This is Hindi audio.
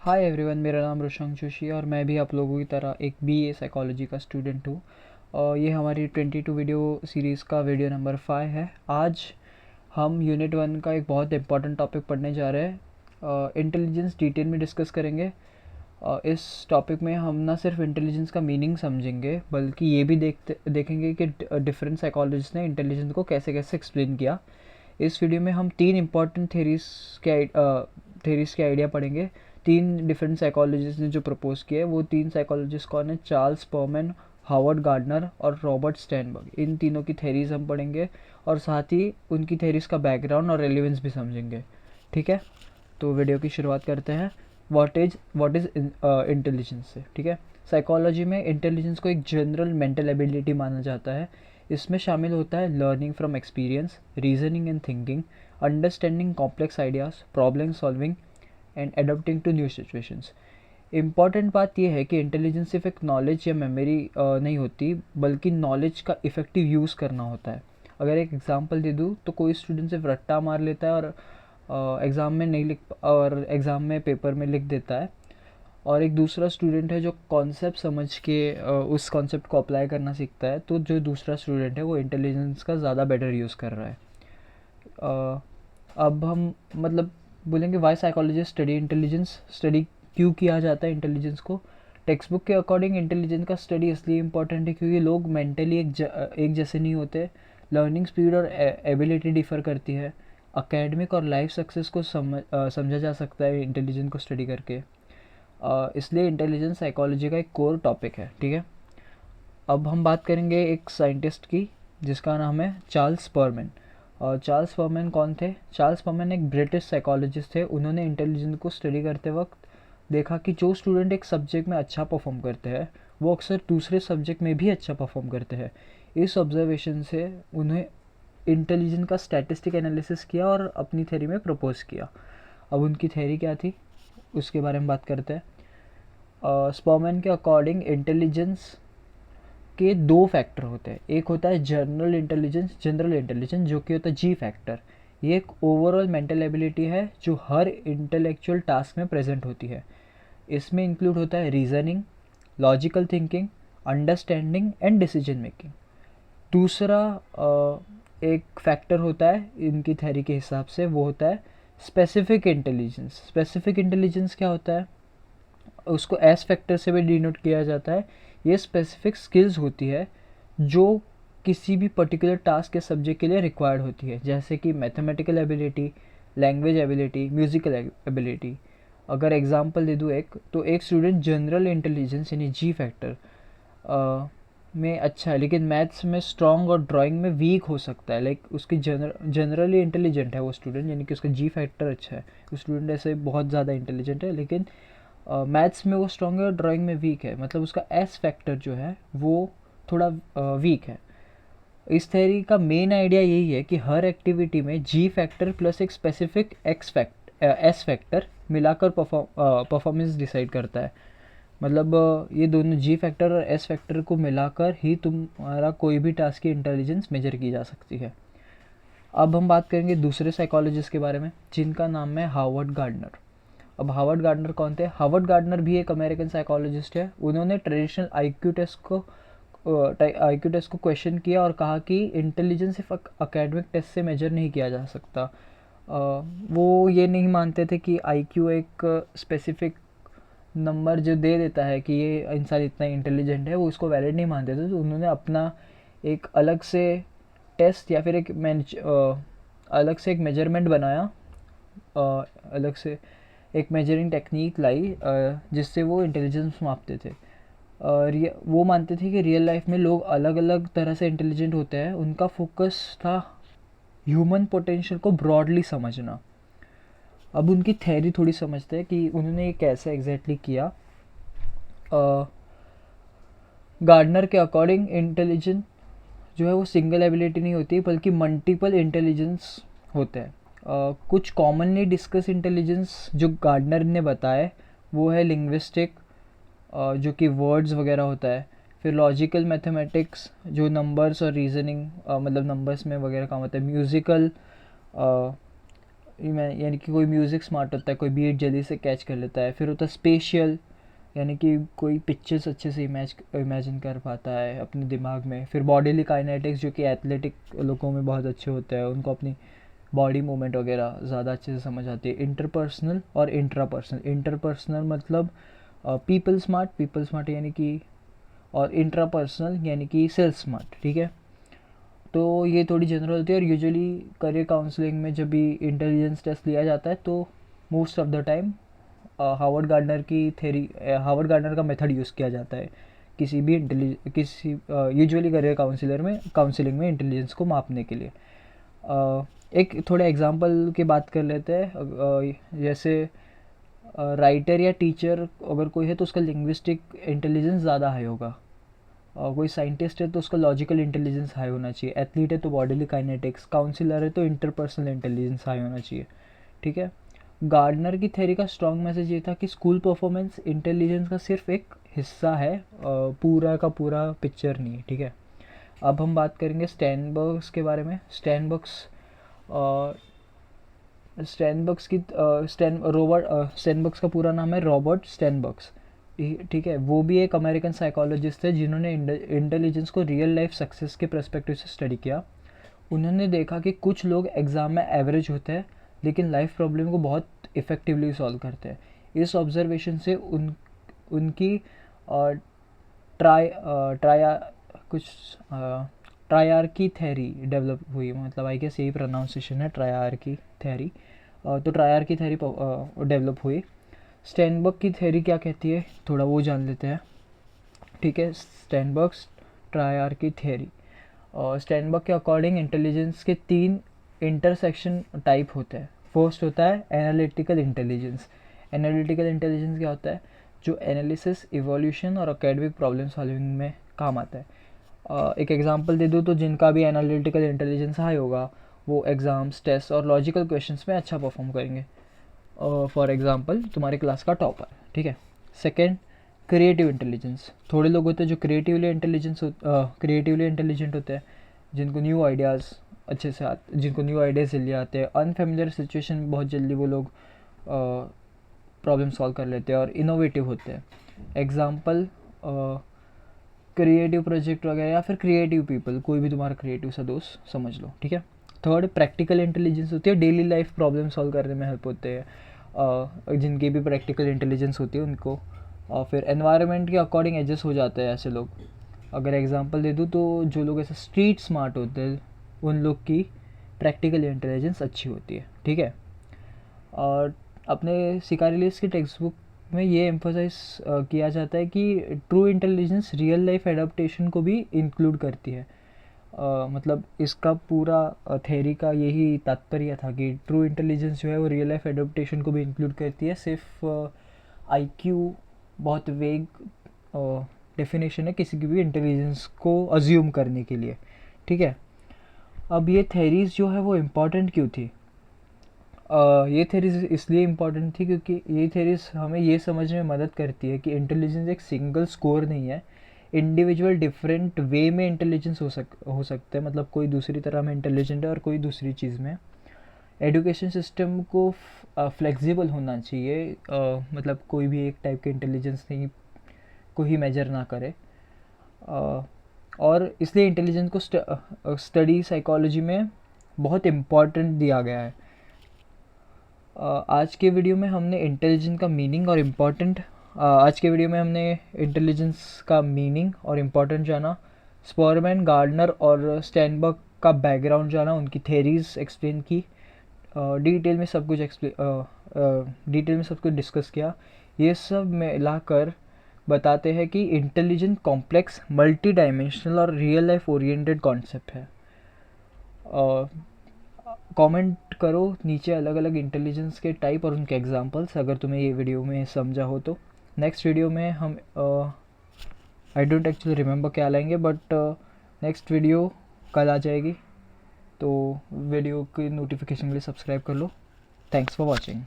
हाय एवरीवन, मेरा नाम रोशंक जोशी है और मैं भी आप लोगों की तरह एक बीए साइकोलॉजी का स्टूडेंट हूँ। और ये हमारी 22 वीडियो सीरीज़ का वीडियो नंबर 5 है। आज हम यूनिट 1 का एक बहुत इंपॉर्टेंट टॉपिक पढ़ने जा रहे हैं। इंटेलिजेंस डिटेल में डिस्कस करेंगे। इस टॉपिक में हम ना सिर्फ इंटेलिजेंस का मीनिंग समझेंगे बल्कि ये भी देखेंगे कि डिफरेंट साइकोलॉजिस्ट ने इंटेलिजेंस को कैसे कैसे एक्सप्लेन किया। इस वीडियो में हम 3 इम्पॉर्टेंट थेरीज़ के आइडिया पढ़ेंगे। 3 डिफरेंट साइकोलॉजिस्ट ने जो प्रपोज किए, वो 3 साइकोलॉजिस्ट कौन है? चार्ल्स पर्मन, हावर्ड गार्डनर और रॉबर्ट स्टैनबर्ग। इन तीनों की थेरीज़ हम पढ़ेंगे और साथ ही उनकी थेरीज़ का बैकग्राउंड और रेलिवेंस भी समझेंगे। ठीक है, तो वीडियो की शुरुआत करते हैं। व्हाट इज़ इंटेलिजेंस से। ठीक है, साइकोलॉजी में इंटेलिजेंस को एक जनरल मेंटल एबिलिटी माना जाता है। इसमें शामिल होता है learning from experience, reasoning and thinking, understanding complex ideas, problem solving and adopting to new situations. Important बात यह है कि इंटेलिजेंस सिर्फ एक नॉलेज या मेमोरी नहीं होती, बल्कि नॉलेज का इफ़ेक्टिव यूज़ करना होता है। अगर एक एग्जांपल दे दूँ तो कोई स्टूडेंट सिर्फ रट्टा मार लेता है और एग्ज़ाम में नहीं लिख और एग्ज़ाम में पेपर में लिख देता है, और एक दूसरा स्टूडेंट है जो कॉन्सेप्ट समझ के उस कॉन्सेप्ट को अप्लाई करना सीखता है। तो जो दूसरा स्टूडेंट है वो इंटेलिजेंस का ज़्यादा बेटर यूज़ कर रहा है। अ, अब हम मतलब बोलेंगे why psychologist study intelligence. Study क्यों किया जाता है इंटेलिजेंस को? टेक्स्ट बुक के अकॉर्डिंग इंटेलिजेंस का स्टडी इसलिए इम्पॉर्टेंट है क्योंकि लोग मेंटली एक जैसे नहीं होते। लर्निंग स्पीड और एबिलिटी डिफर करती है। अकेडमिक और लाइफ सक्सेस को समझा जा सकता है इंटेलिजेंस को स्टडी करके। इसलिए इंटेलिजेंस साइकोलॉजी का एक कोर टॉपिक है। ठीक है, अब हम बात करेंगे एक साइंटिस्ट की जिसका नाम है चार्ल्स परमन। और चार्ल्स परमन कौन थे? चार्ल्स परमन एक ब्रिटिश साइकोलॉजिस्ट थे। उन्होंने इंटेलिजेंस को स्टडी करते वक्त देखा कि जो स्टूडेंट एक सब्जेक्ट में अच्छा परफॉर्म करते हैं वो अक्सर दूसरे सब्जेक्ट में भी अच्छा परफॉर्म करते हैं। इस ऑब्जर्वेशन से उन्हें इंटेलिजेंस का स्टैटिस्टिक एनालिसिस किया और अपनी थ्योरी में प्रपोज किया। अब उनकी थ्योरी क्या थी उसके बारे में बात करते हैं। स्परमैन के अकॉर्डिंग इंटेलिजेंस के 2 फैक्टर होते हैं। एक होता है जनरल इंटेलिजेंस जो कि होता है जी फैक्टर। ये एक ओवरऑल मेंटल एबिलिटी है जो हर इंटेलेक्चुअल टास्क में प्रेजेंट होती है। इसमें इंक्लूड होता है reasoning, logical thinking, understanding and decision making. दूसरा एक फैक्टर होता है इनकी थ्योरी के हिसाब से, वो होता है स्पेसिफिक इंटेलिजेंस। स्पेसिफिक इंटेलिजेंस क्या होता है? उसको एस फैक्टर से भी डिनोट किया जाता है। ये स्पेसिफिक स्किल्स होती है जो किसी भी पर्टिकुलर टास्क या सब्जेक्ट के लिए रिक्वायर्ड होती है, जैसे कि mathematical ability, language ability, musical ability. अगर एग्जांपल दे दूँ एक, तो एक स्टूडेंट जनरल इंटेलिजेंस यानी जी फैक्टर में अच्छा है लेकिन मैथ्स में स्ट्रॉन्ग और ड्राइंग में वीक हो सकता है। लाइक उसकी जनरली इंटेलिजेंट है वो स्टूडेंट, यानी कि उसका जी फैक्टर अच्छा है। वो स्टूडेंट ऐसे बहुत ज़्यादा इंटेलिजेंट है लेकिन मैथ्स में वो स्ट्रॉन्ग है और ड्राइंग में वीक है, मतलब उसका एस फैक्टर जो है वो थोड़ा वीक है। इस थ्योरी का मेन आइडिया यही है कि हर एक्टिविटी में जी फैक्टर प्लस एक स्पेसिफिक एस फैक्टर मिलाकर परफॉर्मेंस डिसाइड करता है। मतलब ये दोनों जी फैक्टर और एस फैक्टर को मिलाकर ही तुम्हारा कोई भी टास्क की इंटेलिजेंस मेजर की जा सकती है। अब हम बात करेंगे दूसरे साइकोलॉजिस्ट के बारे में जिनका नाम है हावर्ड गार्डनर। अब हावर्ड गार्डनर कौन थे? हावर्ड गार्डनर भी एक अमेरिकन साइकोलॉजिस्ट है। उन्होंने ट्रेडिशनल आईक्यू टेस्ट को क्वेश्चन किया और कहा कि इंटेलिजेंस सिर्फ अकेडमिक टेस्ट से मेजर नहीं किया जा सकता। वो ये नहीं मानते थे कि आईक्यू एक स्पेसिफिक नंबर जो दे देता है कि ये इंसान इतना इंटेलिजेंट है, वो उसको वैलिड नहीं मानते थे। तो उन्होंने अपना एक अलग से टेस्ट या फिर अलग से एक मेजरमेंट बनाया, अलग से एक मेजरिंग टेक्निक लाई जिससे वो इंटेलिजेंस मापते थे। और वो मानते थे कि रियल लाइफ में लोग अलग अलग तरह से इंटेलिजेंट होते हैं। उनका फोकस था ह्यूमन पोटेंशियल को ब्रॉडली समझना। अब उनकी थ्योरी थोड़ी समझते हैं कि उन्होंने ये कैसे एग्जैक्टली किया। गार्डनर के अकॉर्डिंग इंटेलिजेंस जो है वो सिंगल एबिलिटी नहीं होती बल्कि मल्टीपल इंटेलिजेंस होते हैं। कुछ कॉमनली डिस्कस इंटेलिजेंस जो गार्डनर ने बताए वो है लिंग्विस्टिक, जो कि वर्ड्स वगैरह होता है। फिर लॉजिकल मैथमेटिक्स जो नंबर्स और रीजनिंग मतलब नंबर्स में वगैरह काम होता है। म्यूज़िकल यानी कि कोई म्यूज़िक स्मार्ट होता है, कोई बीट जल्दी से कैच कर लेता है। फिर होता है स्पेशियल, यानी कि कोई पिक्चर्स अच्छे से इमेजिन कर पाता है अपने दिमाग में। फिर बॉडीली काइनेटिक्स, जो कि एथलेटिक लोगों में बहुत अच्छे होते हैं, उनको अपनी बॉडी मूवमेंट वगैरह ज़्यादा अच्छे से समझ आती है। इंटरपर्सनल और इंट्रापर्सनल। इंटरपर्सनल मतलब पीपल स्मार्ट यानी कि, और इंट्रापर्सनल यानी कि सेल्फ स्मार्ट, ठीक है। तो ये थोड़ी जनरल होती है, और यूजुअली करियर काउंसलिंग में जब भी इंटेलिजेंस टेस्ट लिया जाता है तो most of the time Harvard gardener का मेथड यूज़ किया जाता है किसी भी यूजुअली करियर काउंसलिंग में इंटेलिजेंस को मापने के लिए। एक थोड़े एग्जांपल की बात कर लेते हैं। जैसे राइटर या टीचर अगर कोई है तो उसका लिंग्विस्टिक इंटेलिजेंस ज़्यादा हाई होगा। कोई साइंटिस्ट है तो उसका लॉजिकल इंटेलिजेंस हाई होना चाहिए। एथलीट है तो बॉडीली काइनेटिक्स, काउंसलर है तो इंटरपर्सनल इंटेलिजेंस हाई होना चाहिए, ठीक है। गार्डनर की थ्योरी का स्ट्रॉन्ग मैसेज ये था कि स्कूल परफॉर्मेंस इंटेलिजेंस का सिर्फ एक हिस्सा है, पूरा का पूरा पिक्चर नहीं है, ठीक है। अब हम बात करेंगे स्टैनबर्ग्स के बारे में। स्टैनबर्ग्स का पूरा नाम है रॉबर्ट स्टैनबर्ग्स, ठीक है। वो भी एक अमेरिकन साइकोलॉजिस्ट है जिन्होंने इंटेलिजेंस को रियल लाइफ सक्सेस के पर्सपेक्टिव से स्टडी किया। उन्होंने देखा कि कुछ लोग एग्ज़ाम में एवरेज होते हैं लेकिन लाइफ प्रॉब्लम को बहुत इफ़ेक्टिवली सॉल्व करते हैं। इस ऑब्जर्वेशन से उनकी ट्रायआर्की थ्योरी डेवलप हुई, मतलब आई गेस यही प्रोनाउंसिएशन है, ट्रायआर्की थ्योरी। तो ट्रायआर्की थ्योरी डेवलप हुई। स्टैनबर्ग की थ्योरी क्या कहती है, थोड़ा वो जान लेते हैं, ठीक है। स्टैनबर्ग्स ट्रायआर्की थ्योरी। स्टैनबर्ग के अकॉर्डिंग इंटेलिजेंस के 3 इंटरसेक्शन टाइप होते हैं। फर्स्ट होता है एनालिटिकल इंटेलिजेंस। एनालिटिकल इंटेलिजेंस क्या होता है, जो एनालिसिस, इवोल्यूशन और एकेडमिक प्रॉब्लम सॉल्विंग में काम आता है। एक एग्जांपल दे दूँ तो जिनका भी एनालिटिकल इंटेलिजेंस हाई होगा वो एग्ज़ाम्स, टेस्ट और लॉजिकल क्वेश्चंस में अच्छा परफॉर्म करेंगे। फॉर एग्जांपल तुम्हारे क्लास का टॉपर, ठीक है। Second, creative intelligence. थोड़े लोग होते हैं जो क्रिएटिवली इंटेलिजेंट होते हैं, जिनको न्यू आइडियाज़ जल्दी आते हैं। अनफेमिलियर सिचुएशन में बहुत जल्दी वो लोग प्रॉब्लम सॉल्व कर लेते हैं और इनोवेटिव होते हैं। एग्जांपल क्रिएटिव प्रोजेक्ट वगैरह या फिर क्रिएटिव पीपल, कोई भी तुम्हारा क्रिएटिव सा दोस्त समझ लो, ठीक है। थर्ड, प्रैक्टिकल इंटेलिजेंस होती है, डेली लाइफ प्रॉब्लम सॉल्व करने में हेल्प होते हैं, जिनकी भी प्रैक्टिकल इंटेलिजेंस होती है उनको। और फिर एनवायरनमेंट के अकॉर्डिंग एडजस्ट हो जाते हैं ऐसे लोग। अगर एग्जांपल दे दूँ तो जो लोग ऐसे स्ट्रीट स्मार्ट होते हैं उन लोग की प्रैक्टिकल इंटेलिजेंस अच्छी होती है, ठीक है। और अपने सिकारिलिस की टेक्स्ट बुक में ये एम्फोसाइज किया जाता है कि true intelligence real life adaptation को भी इंक्लूड करती है। मतलब इसका पूरा थ्योरी का यही तात्पर्य था कि ट्रू इंटेलिजेंस जो है वो रियल लाइफ एडाप्टेशन को भी इंक्लूड करती है। सिर्फ आईक्यू बहुत वेग डेफिनेशन है किसी की भी इंटेलिजेंस को अज्यूम करने के लिए, ठीक है। अब ये थ्योरीज जो है वो इम्पॉर्टेंट क्यों थी? ये थ्योरीज इसलिए इम्पॉर्टेंट थी क्योंकि ये थ्योरीज हमें ये समझने में मदद करती है कि इंटेलिजेंस एक सिंगल स्कोर नहीं है। इंडिविजुअल डिफरेंट वे में इंटेलिजेंस हो सकता है, मतलब कोई दूसरी तरह में इंटेलिजेंट है और कोई दूसरी चीज़ में। एजुकेशन सिस्टम को फ्लेक्सिबल होना चाहिए, मतलब कोई भी एक टाइप के इंटेलिजेंस नहीं को ही मेजर ना करे। और इसलिए इंटेलिजेंस को स्टडी साइकोलॉजी में बहुत इम्पॉर्टेंट दिया गया है। आज के वीडियो में हमने इंटेलिजेंस का मीनिंग और इम्पोर्टेंट जाना। स्परमैन, गार्डनर और स्टैनबर्ग का बैकग्राउंड जाना, उनकी थेरीज एक्सप्लेन की, डिटेल में सब कुछ डिस्कस किया। ये सब मिलाकर बताते हैं कि इंटेलिजेंस कॉम्प्लेक्स, मल्टी डायमेंशनल और रियल लाइफ ओरिएंटेड कॉन्सेप्ट है। कमेंट करो नीचे अलग अलग इंटेलिजेंस के टाइप और उनके एग्जांपल्स, अगर तुम्हें ये वीडियो में समझा हो तो। नेक्स्ट वीडियो में हम आई डोंट एक्चुअली रिमेंबर क्या लाएंगे, बट नेक्स्ट वीडियो कल आ जाएगी, तो वीडियो की नोटिफिकेशन के लिए सब्सक्राइब कर लो। Thanks for watching.